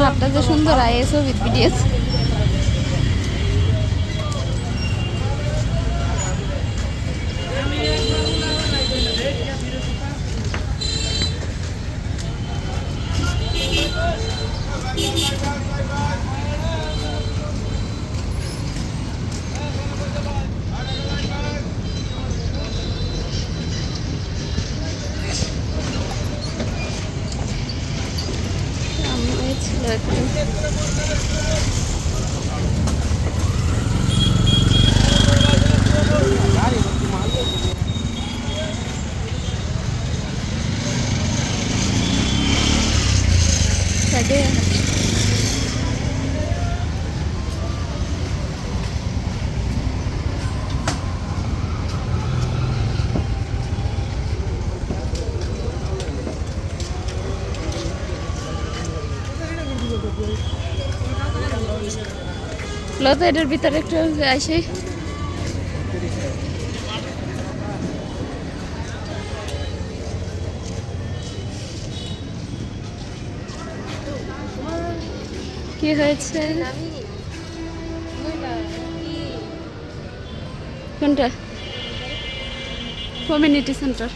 হাতটা যে সুন্দর আইএসও ভিডিওস তো এটার ভিতরে একটু আসি কি হয়েছে কোনটা কমিউনিটি সেন্টার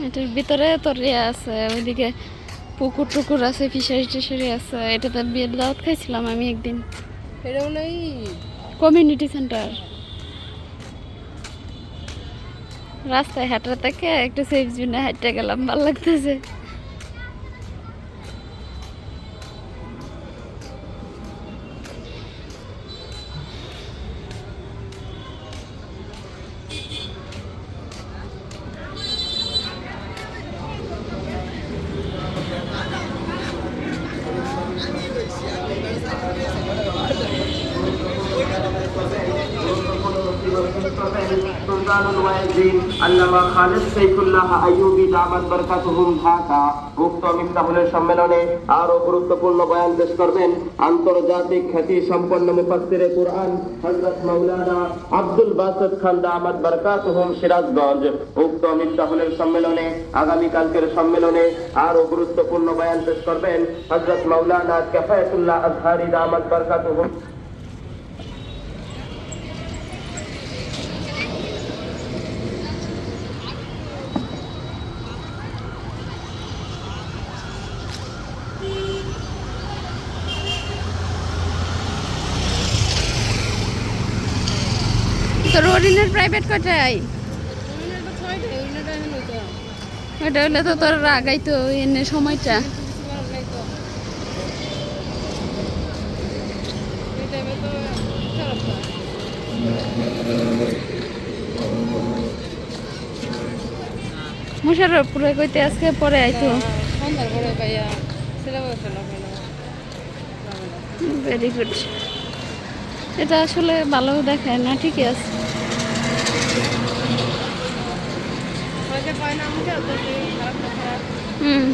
এটার ভিতরে তোর আছে ওইদিকে পুকুর টুকুর আছে ফিশারি টিশারি আছে এটাতে বিয়ের দাওয়াত খাইছিলাম আমি একদিন এটাও নাই কমিউনিটি সেন্টার রাস্তায় হাঁটার থেকে একটু সেফ জোনে হাঁটতে গেলাম ভালো লাগতেছে আল্লামা খালেদ সাইফুল্লাহ আইয়ুবী দামাত বরকাতুহুম ঢাকা উক্ত মিফতাহুলের সম্মেলনে আরো গুরুত্বপূর্ণ বয়ান পেশ করবেন আন্তর্জাতিক খ্যাতি সম্পন্ন মুফাসসিরে কুরআন হযরত মাওলানা আব্দুল বাসিত খান দামাত বরকাতুহুম সিরাজগঞ্জ উক্ত মিফতাহুলের সম্মেলনে আগামী কালকের সম্মেলনে আরো গুরুত্বপূর্ণ বয়ান পেশ করবেন হযরত মাওলানা কিফায়াতুল্লাহ আজহারি দামাত বরকাতুহুম তোর অরিনের প্রাইভেট কোথায় ওটা হলে তো তোর আগাই তো এনে সময়টা মুশারফ পুরো কইতে আজকে পরে আইতো সন্ধ্যার পরে ভাইয়া সিলেবাস ভেরি গুড এটা আসলে ভালো দেখায় না ঠিকই আছে হুম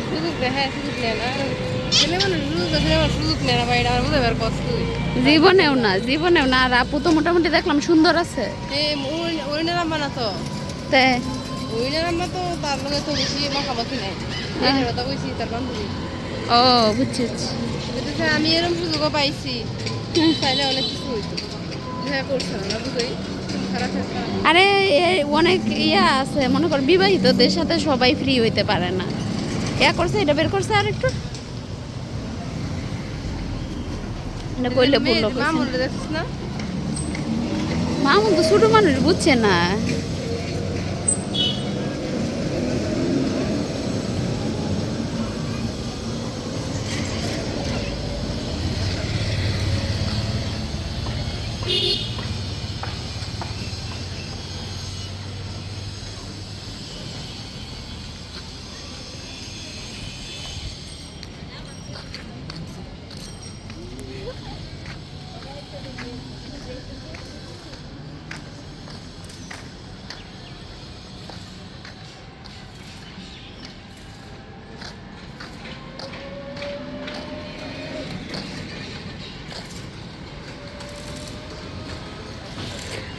জীবনেও না আর আপু তো মোটামুটি দেখলাম সুন্দর আছে তাই ও বুঝছি আমি এরকম সুযোগও পাইছি চাইলে অনেক কিছু হইতো করছে না বুঝই খারাপ আরে অনেক ইয়া আছে মনে কর বিবাহিতদের সাথে সবাই ফ্রি হইতে পারে না ইয়া করছে এটা বের করছে আর একটু এটা কইলে বললো মামুন তো ছোট মানুষ বুঝছে না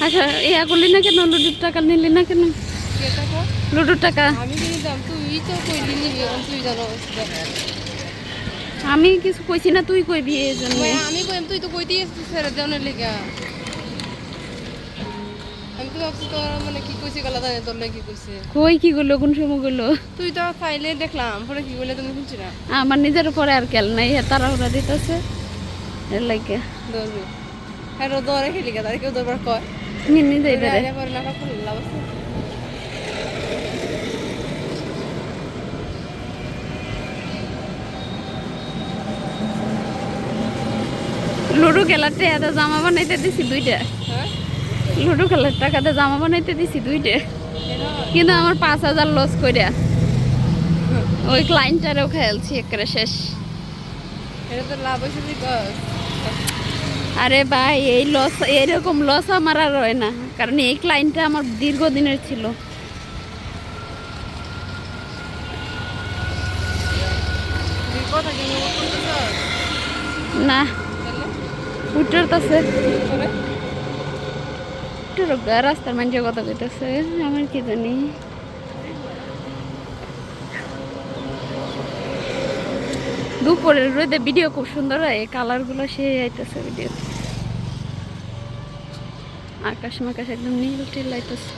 আচ্ছা ইয়া করলি না কেন লুডুর টাকা নিলি না কেন লুডুর টাকা আমি কিছু কইছি না তুই কইবি এই জন্য আমি কইম তুই তো কইতেই আসছিস স্যার দেওয়ার লেগা আমি তো ভাবছি তোর মানে কি কইছি গলা জানে তোর লাগে কি কইছে কই কি করলো কোন সময় করলো তুই তো ফাইলে দেখলাম পরে কি বলে তুমি শুনছি না আমার নিজের উপরে আর খেল নাই তাড়াহুড়া দিতেছে এর লাগে দৌড়বি হ্যাঁ দৌড়ে খেলি গা তার কেউ দৌড়বার কয় নিজে এবারে পরে না করলে লাভ আছে লুডো খেলার টাকাতে জামা বানাইতে দিছি দুইটা হ্যাঁ লুডো খেলার টাকাতে জামা বানাইতে দিছি দুইটা কিন্তু আমার 5,000 লস কইরা ওই ক্লায়েন্টটারও খেলছি একেবারে শেষ এটা তো লাভ হয়েছে আরে ভাই এই লস এরকম লস আমার আর হয় না কারণ এই ক্লায়েন্টটা আমার দীর্ঘদিনের ছিল না উঠতেছে রাস্তার মানুষের কথা কইতেছে আমার কি জানি দুপুরের রোদে ভিডিও খুব সুন্দর হয় কালার গুলো সে আইতেছে ভিডিও আকাশ মাকাশ একদম নীল টিল আইতেছে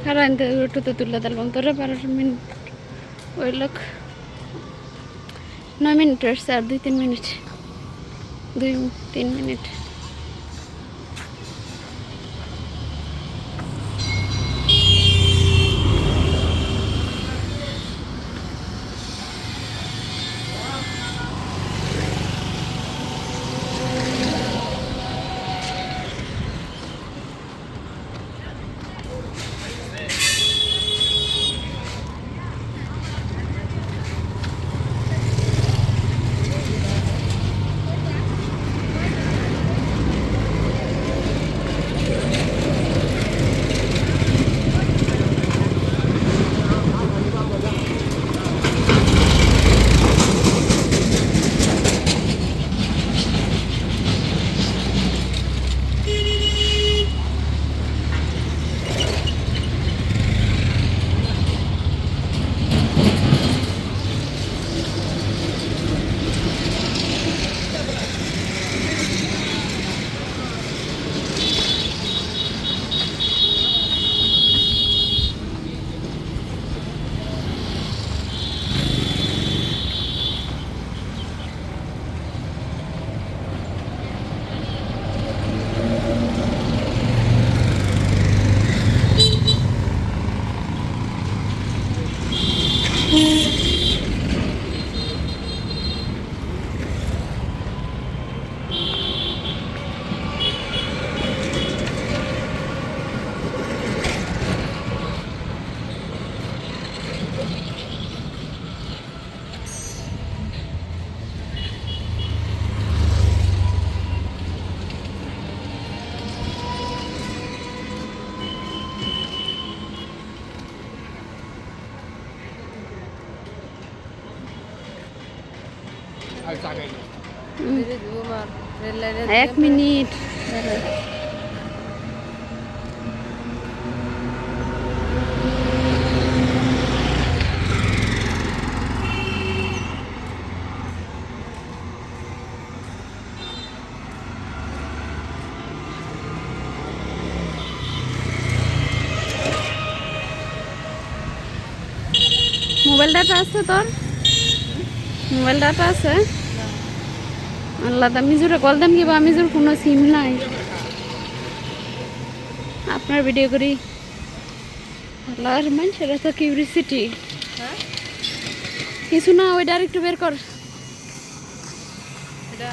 কারণ রুটুতে তুলে দিলাম তোরা 12 মিনিট ওই লোক 9 মিনিট হচ্ছে আর 2-3 minute 2-3 minute 1 minute mobile data আছে তোর মোবাইল ডাটা আছে আল্লাহ দা মিজুরে কল দেন কি বা মিজুর কোনো সিম নাই আপনার ভিডিও করি আল্লাহর মানুষের তো কিউরিসিটি কিছু না ওইটা আর একটু বের কর এটা